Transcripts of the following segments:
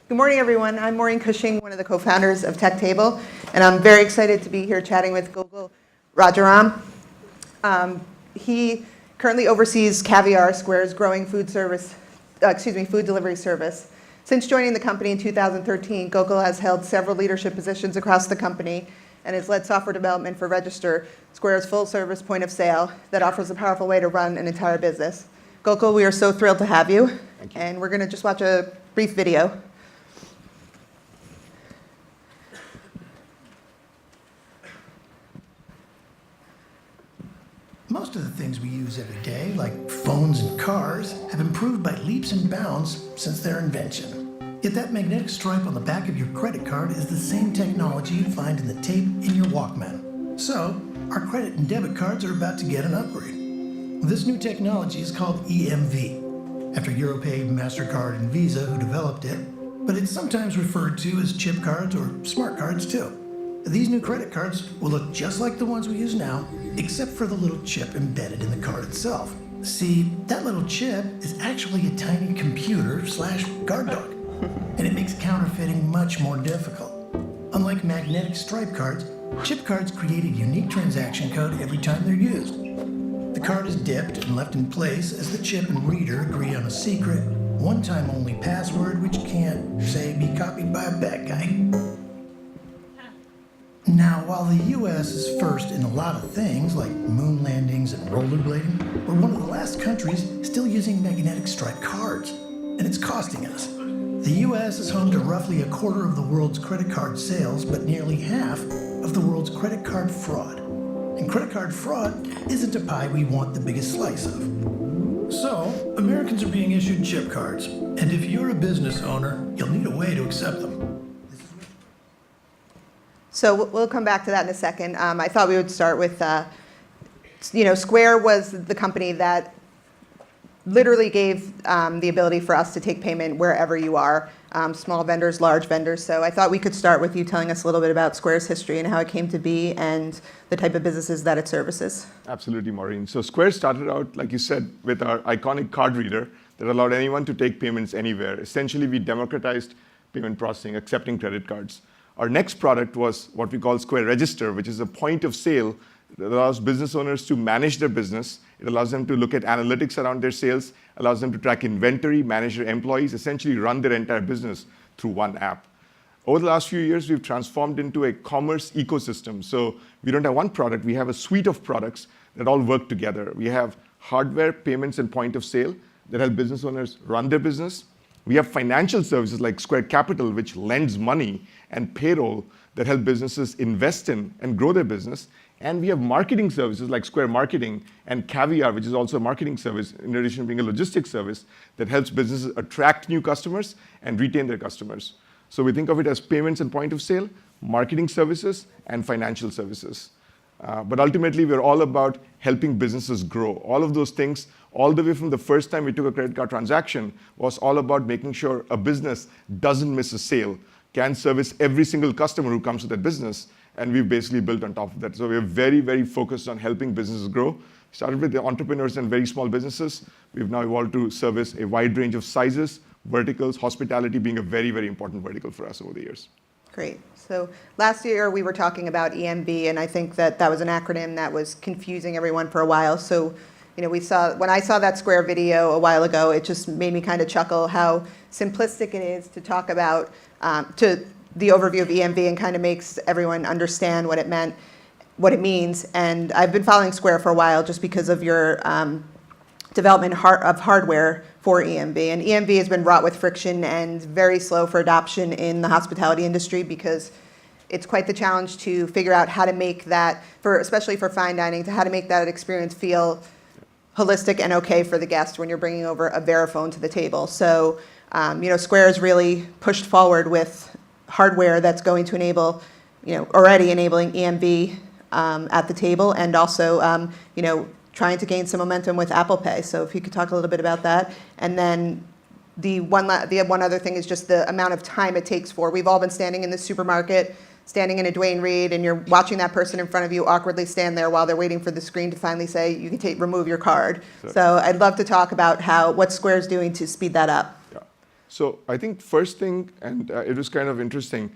Good morning, everyone. I'm Maureen Cushing, one of the co-founders of TechTable, and I'm very excited to be here chatting with Gokul Rajaram. He currently oversees Caviar, Square's growing food delivery service. Since joining the company in 2013, Gokul has held several leadership positions across the company and has led software development for Register, Square's full-service point of sale that offers a powerful way to run an entire business. Gokul, we are so thrilled to have you. Thank you. And we're going to just watch a brief video. Most of the things we use every day, like phones and cars, have improved by leaps and bounds since their invention. Yet that magnetic stripe on the back of your credit card is the same technology you'd find in the tape in your Walkman. So, our credit and debit cards are about to get an upgrade. This new technology is called EMV, after Europay, MasterCard, and Visa who developed it, but it's sometimes referred to as chip cards or smart cards too. These new credit cards will look just like the ones we use now, except for the little chip embedded in the card itself. See, that little chip is actually a tiny computer/guard dog, and it makes counterfeiting much more difficult. Unlike magnetic stripe cards, chip cards create a unique transaction code every time they're used. The card is dipped and left in place as the chip and reader agree on a secret, one-time only password which can't, say, be copied by a bad guy. Now, while the U.S. is first in a lot of things, like moon landings and rollerblading, we're one of the last countries still using magnetic stripe cards, and it's costing us. The U.S. is home to roughly a quarter of the world's credit card sales, but nearly half of the world's credit card fraud. And credit card fraud isn't a pie we want the biggest slice of. So, Americans are being issued chip cards, and if you're a business owner, you'll need a way to accept them. So we'll come back to that in a second. I thought we would start with, Square was the company that literally gave the ability for us to take payment wherever you are, small vendors, large vendors. So I thought we could start with you telling us a little bit about Square's history and how it came to be and the type of businesses that it services. Absolutely, Maureen. So Square started out, like you said, with our iconic card reader that allowed anyone to take payments anywhere. Essentially, we democratized payment processing, accepting credit cards. Our next product was what we call Square Register, which is a point of sale that allows business owners to manage their business. It allows them to look at analytics around their sales, allows them to track inventory, manage their employees, essentially run their entire business through one app. Over the last few years, we've transformed into a commerce ecosystem. So we don't have one product, we have a suite of products that all work together. We have hardware, payments, and point of sale that help business owners run their business. We have financial services like Square Capital, which lends money, and payroll that help businesses invest in and grow their business. And we have marketing services like Square Marketing and Caviar, which is also a marketing service, in addition to being a logistics service that helps businesses attract new customers and retain their customers. So we think of it as payments and point of sale, marketing services, and financial services. But ultimately, we're all about helping businesses grow. All of those things, all the way from the first time we took a credit card transaction, was all about making sure a business doesn't miss a sale, can service every single customer who comes to that business, and we've basically built on top of that. So we're very, very focused on helping businesses grow. Started with the entrepreneurs and very small businesses. We've now evolved to service a wide range of sizes, verticals, hospitality being a very, very important vertical for us over the years. Great. So last year we were talking about EMV, and I think that was an acronym that was confusing everyone for a while. So, when I saw that Square video a while ago, it just made me kind of chuckle how simplistic it is to talk about to the overview of EMV and kind of makes everyone understand what it meant, what it means. And I've been following Square for a while just because of your development of hardware for EMV. And EMV has been wrought with friction and very slow for adoption in the hospitality industry because it's quite the challenge to figure out how to make that, especially for fine dining, how to make that experience feel holistic and okay for the guest when you're bringing over a Verifone to the table. So, Square has really pushed forward with hardware that's going to enable, already enabling EMV at the table, and also, trying to gain some momentum with Apple Pay. So if you could talk a little bit about that. And then the one other thing is just the amount of time it takes we've all been standing in the supermarket, standing in a Duane Reade, and you're watching that person in front of you awkwardly stand there while they're waiting for the screen to finally say you can remove your card. Sure. So I'd love to talk about what Square's doing to speed that up. Yeah. So I think first thing, and it was kind of interesting,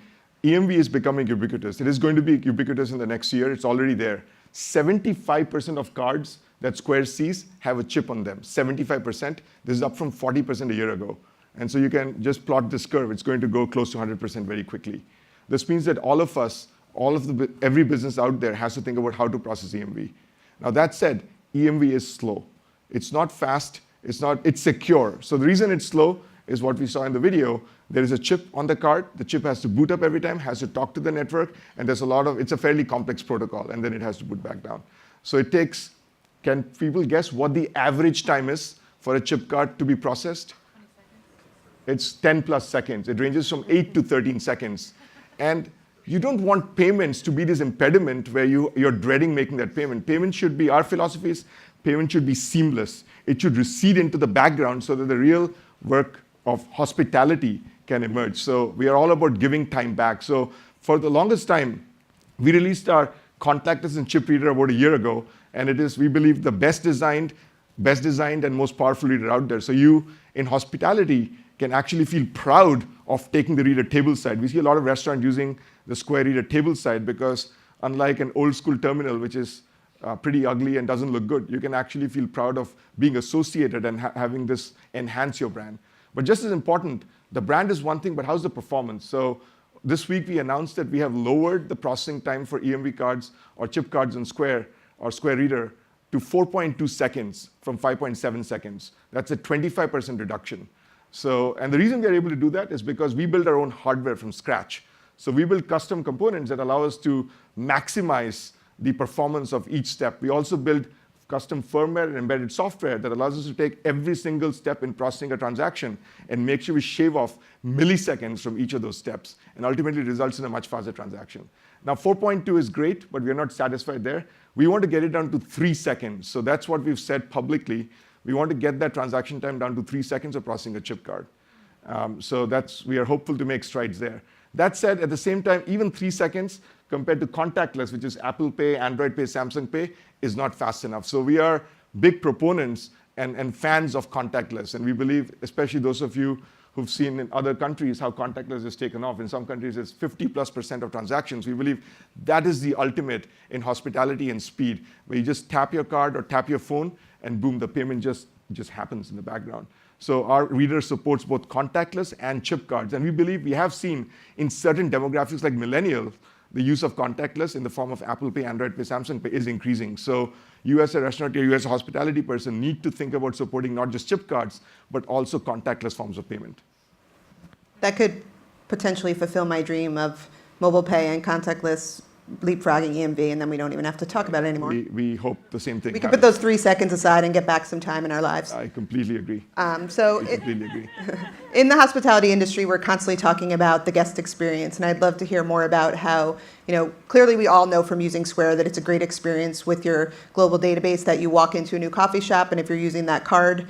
EMV is becoming ubiquitous. It is going to be ubiquitous in the next year. It's already there. 75% of cards that Square sees have a chip on them. 75%. This is up from 40% a year ago. And so you can just plot this curve. It's going to go close to 100% very quickly. This means that all of us, every business out there has to think about how to process EMV. Now that said, EMV is slow. It's not fast. It's secure. So the reason it's slow is what we saw in the video. There is a chip on the card. The chip has to boot up every time, has to talk to the network, and it's a fairly complex protocol, and then it has to boot back down. So it takes, can people guess what the average time is for a chip card to be processed? It's 10 plus seconds. It ranges from 8 to 13 seconds. And you don't want payments to be this impediment where you're dreading making that payment. Our philosophy is payment should be seamless. It should recede into the background so that the real work of hospitality can emerge. So we are all about giving time back. So for the longest time, we released our contactless and chip reader about a year ago, and it is, we believe, the best designed and most powerful reader out there. So you, in hospitality, can actually feel proud of taking the reader table side. We see a lot of restaurants using the Square reader table side because unlike an old school terminal, which is pretty ugly and doesn't look good, you can actually feel proud of being associated and having this enhance your brand. But just as important, the brand is one thing, but how's the performance? So this week we announced that we have lowered the processing time for EMV cards or chip cards in Square or Square Reader to 4.2 seconds from 5.7 seconds. That's a 25% reduction. So, and the reason we are able to do that is because we build our own hardware from scratch. So we build custom components that allow us to maximize the performance of each step. We also build custom firmware and embedded software that allows us to take every single step in processing a transaction and make sure we shave off milliseconds from each of those steps, and ultimately results in a much faster transaction. Now 4.2 is great, but we're not satisfied there. We want to get it down to 3 seconds. So that's what we've said publicly. We want to get that transaction time down to 3 seconds of processing a chip card. We are hopeful to make strides there. That said, at the same time, even 3 seconds compared to contactless, which is Apple Pay, Android Pay, Samsung Pay, is not fast enough. So we are big proponents and fans of contactless. And we believe, especially those of you who've seen in other countries how contactless is taken off. In some countries, it's 50+% of transactions. We believe that is the ultimate in hospitality and speed, where you just tap your card or tap your phone, and boom, the payment just happens in the background. So our reader supports both contactless and chip cards. And we believe we have seen in certain demographics like millennials, the use of contactless in the form of Apple Pay, Android Pay, Samsung Pay is increasing. So you as a restaurateur, you as a hospitality person need to think about supporting not just chip cards, but also contactless forms of payment. That could potentially fulfill my dream of mobile pay and contactless leapfrogging EMV, and then we don't even have to talk about it anymore. We hope the same thing. We can put those 3 seconds aside and get back some time in our lives. I completely agree. Completely agree. In the hospitality industry, we're constantly talking about the guest experience, and I'd love to hear more about how, clearly we all know from using Square that it's a great experience with your global database that you walk into a new coffee shop, and if you're using that card,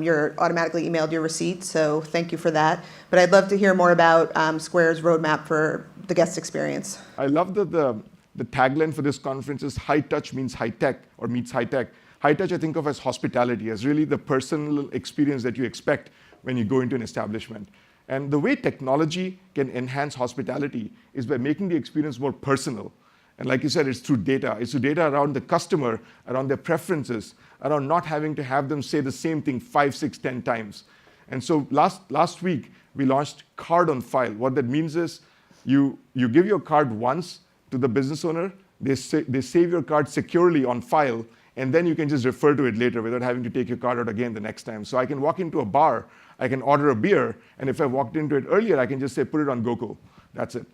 you're automatically emailed your receipt, so thank you for that. But I'd love to hear more about Square's roadmap for the guest experience. I love that the tagline for this conference is high touch means high tech or meets high tech. High touch I think of as hospitality, as really the personal experience that you expect when you go into an establishment. And the way technology can enhance hospitality is by making the experience more personal. And like you said, it's through data. It's through data around the customer, around their preferences, around not having to have them say the same thing 5, 6, 10 times. And so last week, we launched Card on File. What that means is you give your card once to the business owner, they save your card securely on file, and then you can just refer to it later without having to take your card out again the next time. So I can walk into a bar, I can order a beer, and if I walked into it earlier, I can just say, put it on GoCo. That's it.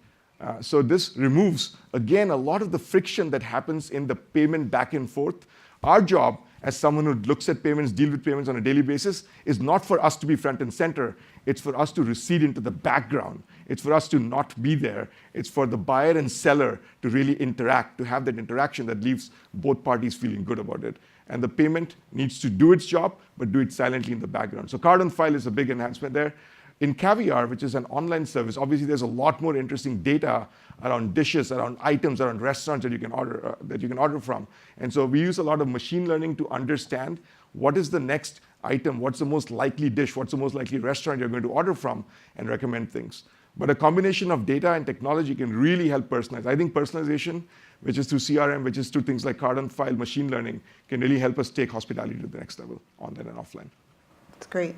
So this removes, again, a lot of the friction that happens in the payment back and forth. Our job, as someone who looks at payments, deal with payments on a daily basis, is not for us to be front and center. It's for us to recede into the background. It's for us to not be there. It's for the buyer and seller to really interact, to have that interaction that leaves both parties feeling good about it. And the payment needs to do its job, but do it silently in the background. So Card on File is a big enhancement there. In Caviar, which is an online service, obviously there's a lot more interesting data around dishes, around items, around restaurants that you can order from. And so we use a lot of machine learning to understand what is the next item, what's the most likely dish, what's the most likely restaurant you're going to order from, and recommend things. But a combination of data and technology can really help personalize. I think personalization, which is through CRM, which is through things like card on file, machine learning, can really help us take hospitality to the next level, online and offline. That's great.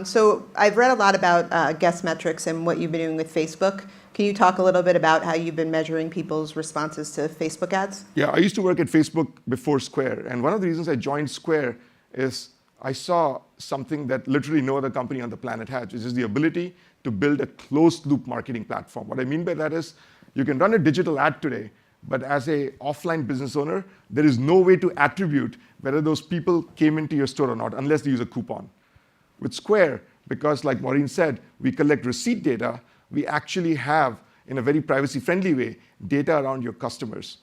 So I've read a lot about guest metrics and what you've been doing with Facebook. Can you talk a little bit about how you've been measuring people's responses to Facebook ads? Yeah, I used to work at Facebook before Square. And one of the reasons I joined Square is I saw something that literally no other company on the planet has, which is the ability to build a closed-loop marketing platform. What I mean by that is you can run a digital ad today, but as an offline business owner, there is no way to attribute whether those people came into your store or not unless they use a coupon. With Square, because like Maureen said, we collect receipt data, we actually have, in a very privacy-friendly way, data around your customers.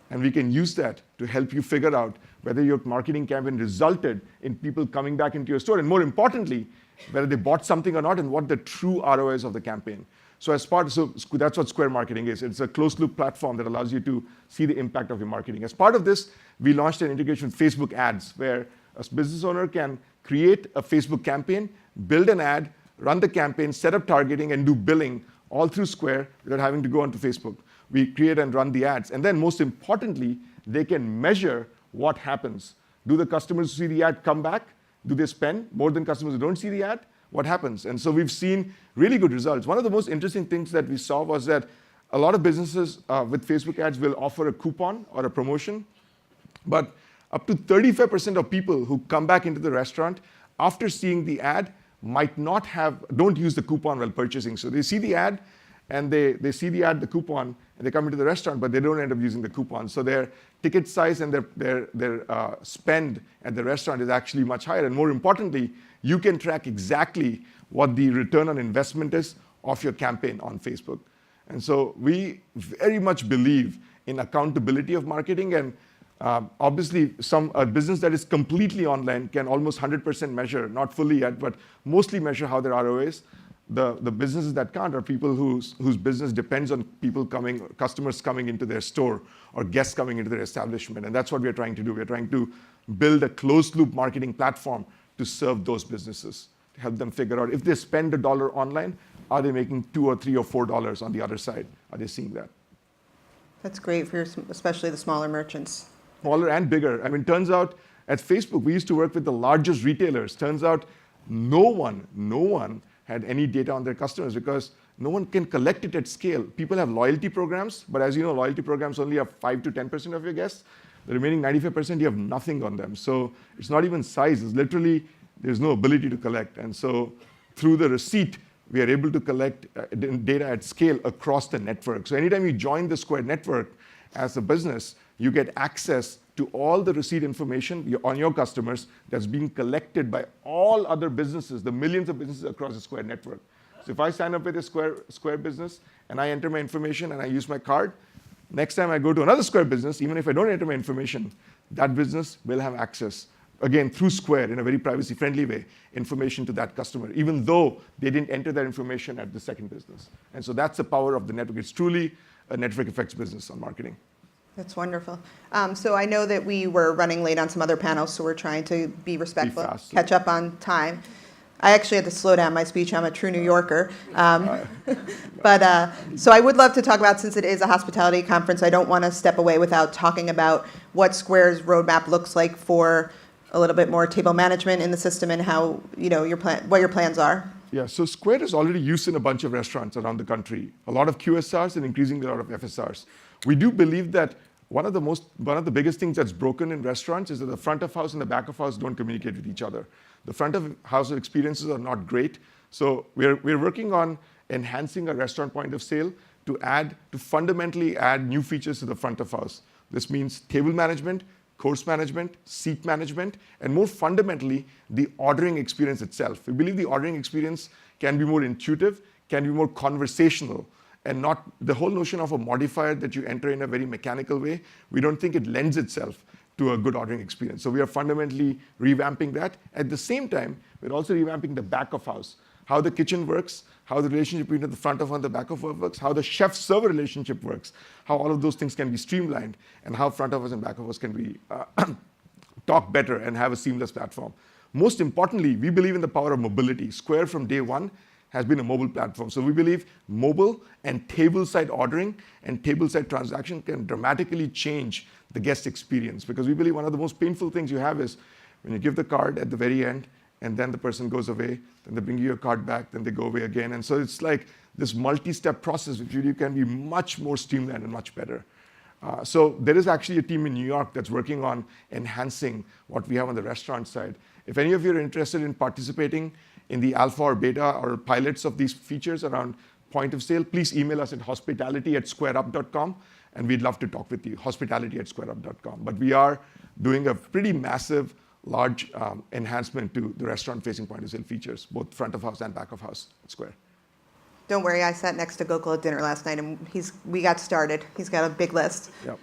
And we can use that to help you figure out whether your marketing campaign resulted in people coming back into your store, and more importantly, whether they bought something or not, and what the true ROI is of the campaign. So that's what Square Marketing is. It's a closed-loop platform that allows you to see the impact of your marketing. As part of this, we launched an integration with Facebook Ads, where a business owner can create a Facebook campaign, build an ad, run the campaign, set up targeting, and do billing all through Square without having to go onto Facebook. We create and run the ads. And then most importantly, they can measure what happens. Do the customers who see the ad come back? Do they spend more than customers who don't see the ad? What happens? And so we've seen really good results. One of the most interesting things that we saw was that a lot of businesses with Facebook ads will offer a coupon or a promotion, but up to 35% of people who come back into the restaurant after seeing the ad don't use the coupon while purchasing. So they see the ad, and they see the ad, the coupon, and they come into the restaurant, but they don't end up using the coupon. So their ticket size and their spend at the restaurant is actually much higher. And more importantly, you can track exactly what the return on investment is of your campaign on Facebook. And so we very much believe in accountability of marketing. And obviously, a business that is completely online can almost 100% measure, not fully yet, but mostly measure how their ROI is. The businesses that can't are people whose business depends on customers coming into their store or guests coming into their establishment. And that's what we're trying to do. We're trying to build a closed-loop marketing platform to serve those businesses, to help them figure out if they spend $1 online, are they making $2 or $3 or $4 on the other side? Are they seeing that? That's great for especially the smaller merchants. Smaller and bigger. I mean, turns out at Facebook, we used to work with the largest retailers. Turns out no one had any data on their customers because no one can collect it at scale. People have loyalty programs, but as you know, loyalty programs only have 5 to 10% of your guests. The remaining 95%, you have nothing on them. So it's not even size. It's literally, there's no ability to collect. And so through the receipt, we are able to collect data at scale across the network. So anytime you join the Square network as a business, you get access to all the receipt information on your customers that's being collected by all other businesses, the millions of businesses across the Square network. So if I sign up with a Square business and I enter my information and I use my card, next time I go to another Square business, even if I don't enter my information, that business will have access, again, through Square in a very privacy-friendly way, information to that customer, even though they didn't enter that information at the second business. And so that's the power of the network. It's truly a network effects business on marketing. That's wonderful. So I know that we were running late on some other panels, so we're trying to be respectful, catch up on time. I actually had to slow down my speech. I'm a true New Yorker. So I would love to talk about, since it is a hospitality conference, I don't want to step away without talking about what Square's roadmap looks like for a little bit more table management in the system and how, what your plans are. Yeah, so Square is already used in a bunch of restaurants around the country, a lot of QSRs and increasingly a lot of FSRs. We do believe that one of the biggest things that's broken in restaurants is that the front of house and the back of house don't communicate with each other. The front of house experiences are not great. So we're working on enhancing our restaurant point of sale to fundamentally add new features to the front of house. This means table management, course management, seat management, and more fundamentally, the ordering experience itself. We believe the ordering experience can be more intuitive, can be more conversational, and not the whole notion of a modifier that you enter in a very mechanical way. We don't think it lends itself to a good ordering experience. So we are fundamentally revamping that. At the same time, we're also revamping the back of house. how the kitchen works, how the relationship between the front of and the back of house works, how the chef-server relationship works, how all of those things can be streamlined, and how front of us and back of us can be talk better and have a seamless platform. Most importantly, we believe in the power of mobility. Square from day one has been a mobile platform. So we believe mobile and table-side ordering and table-side transaction can dramatically change the guest experience, because we believe one of the most painful things you have is when you give the card at the very end and then the person goes away, then they bring you your card back, then they go away again. And so it's like this multi-step process which really can be much more streamlined and much better. So there is actually a team in New York that's working on enhancing what we have on the restaurant side. If any of you are interested in participating in the alpha or beta or pilots of these features around point of sale, please email us at hospitality@squareup.com, and we'd love to talk with you, hospitality@squareup.com. But we are doing a pretty massive, large enhancement to the restaurant-facing point of sale features, both front of house and back of house at Square. Don't worry, I sat next to Gokul at dinner last night, and we got started. He's got a big list. Yep.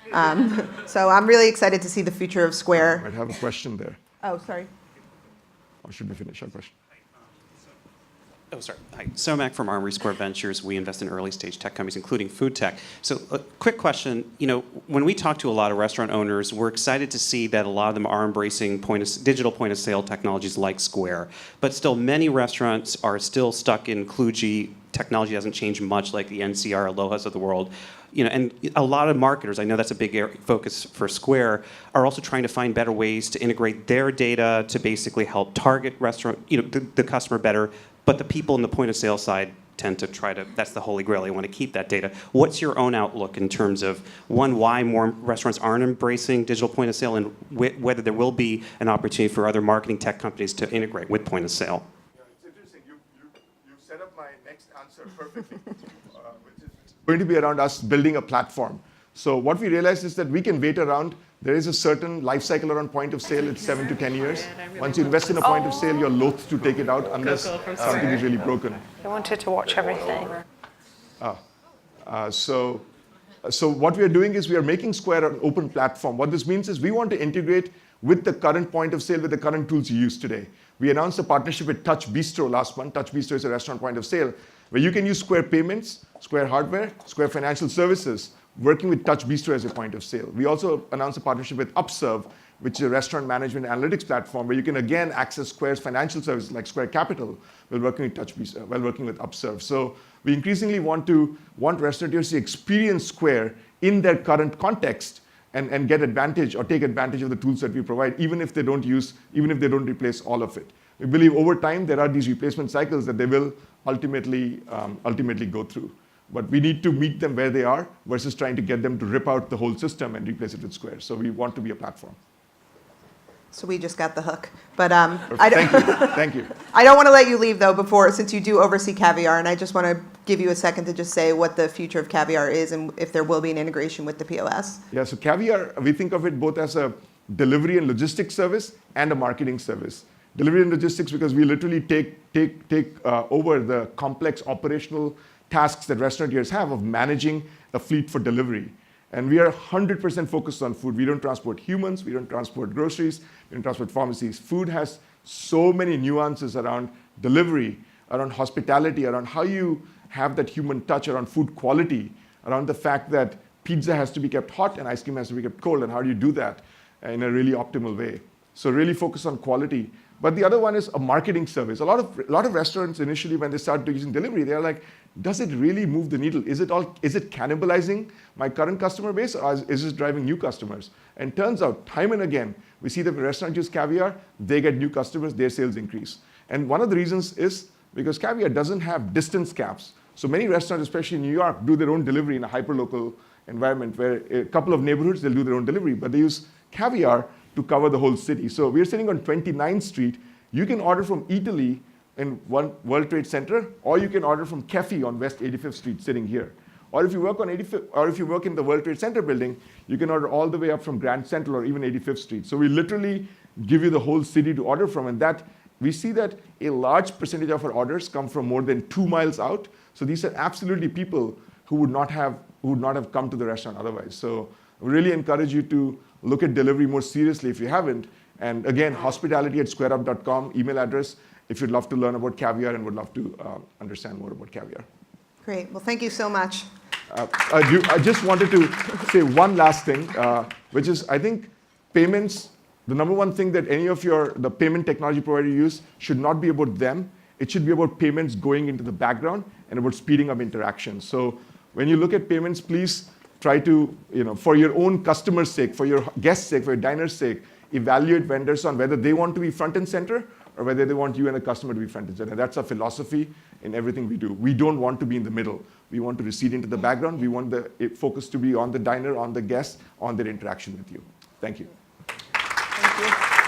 So I'm really excited to see the future of Square. I might have a question there. Oh, sorry. Or should we finish our question? Oh, sorry. Hi. Somak from Armory Square Ventures. We invest in early stage tech companies, including food tech. So a quick question. When we talk to a lot of restaurant owners, we're excited to see that a lot of them are embracing digital point of sale technologies like Square. But still, many restaurants are still stuck in kludgy. Technology hasn't changed much, like the NCR Alohas of the world. And a lot of marketers, I know that's a big focus for Square, are also trying to find better ways to integrate their data to basically help target the customer better. But the people in the point of sale side tend to that's the holy grail. They want to keep that data. What's your own outlook in terms of, one, why more restaurants aren't embracing digital point of sale, and whether there will be an opportunity for other marketing tech companies to integrate with point of sale? Yeah, it's interesting. You set up my next answer perfectly, which is going to be around us building a platform. So what we realized is that we can wait around. There is a certain life cycle around point of sale. It's 7 to 10 years. Once you invest in a point of sale, you're loath to take it out unless something is really broken. I wanted to watch everything. So what we are doing is we are making Square an open platform. What this means is we want to integrate with the current point of sale, with the current tools you use today. We announced a partnership with Touch Bistro last month. Touch Bistro is a restaurant point of sale where you can use Square Payments, Square Hardware, Square Financial Services, working with Touch Bistro as a point of sale. We also announced a partnership with Upserve, which is a restaurant management analytics platform where you can again access Square's financial services like Square Capital while working with Touch Bistro, while working with Upserve. So we increasingly want restaurateurs to experience Square in their current context and get advantage or take advantage of the tools that we provide, even if they don't replace all of it. We believe over time there are these replacement cycles that they will ultimately go through. But we need to meet them where they are versus trying to get them to rip out the whole system and replace it with Square. So we want to be a platform. So we just got the hook. But Thank you. I don't want to let you leave, though, since you do oversee Caviar, and I just want to give you a second to just say what the future of Caviar is and if there will be an integration with the POS. Yeah, so Caviar, we think of it both as a delivery and logistics service and a marketing service. Delivery and logistics because we literally take over the complex operational tasks that restaurateurs have of managing a fleet for delivery. And we are 100% focused on food. We don't transport humans, we don't transport groceries, we don't transport pharmacies. Food has so many nuances around delivery, around hospitality, around how you have that human touch, around food quality, around the fact that pizza has to be kept hot and ice cream has to be kept cold, and how do you do that in a really optimal way. So really focus on quality. But the other one is a marketing service. A lot of restaurants initially, when they start using delivery, they're like, does it really move the needle? Is it cannibalizing my current customer base, or is it driving new customers? And turns out, time and again, we see that when restaurants use Caviar, they get new customers, their sales increase. And one of the reasons is because Caviar doesn't have distance caps. So many restaurants, especially in New York, do their own delivery in a hyperlocal environment where a couple of neighborhoods, they'll do their own delivery, but they use Caviar to cover the whole city. So we're sitting on 29th Street. You can order from Italy in one World Trade Center, or you can order from Kefi on West 85th Street, sitting here. Or if you work on 85th, or if you work in the World Trade Center building, you can order all the way up from Grand Central or even 85th Street. So we literally give you the whole city to order from, and that we see that a large percentage of our orders come from more than 2 miles out. So these are absolutely people who would not have come to the restaurant otherwise. So we really encourage you to look at delivery more seriously if you haven't. And again, hospitality@squareup.com, email address. if you'd love to learn about Caviar and would love to understand more about Caviar. Great. Well, thank you so much. I just wanted to say one last thing, which is I think payments, the number one thing that any of the payment technology provider use should not be about them. It should be about payments going into the background and about speeding up interactions. So when you look at payments, please try to, for your own customer's sake, for your guest's sake, for your diner's sake, evaluate vendors on whether they want to be front and center or whether they want you and the customer to be front and center. That's our philosophy in everything we do. We don't want to be in the middle. We want to recede into the background. We want the focus to be on the diner, on the guest, on their interaction with you. Thank you. Thank you.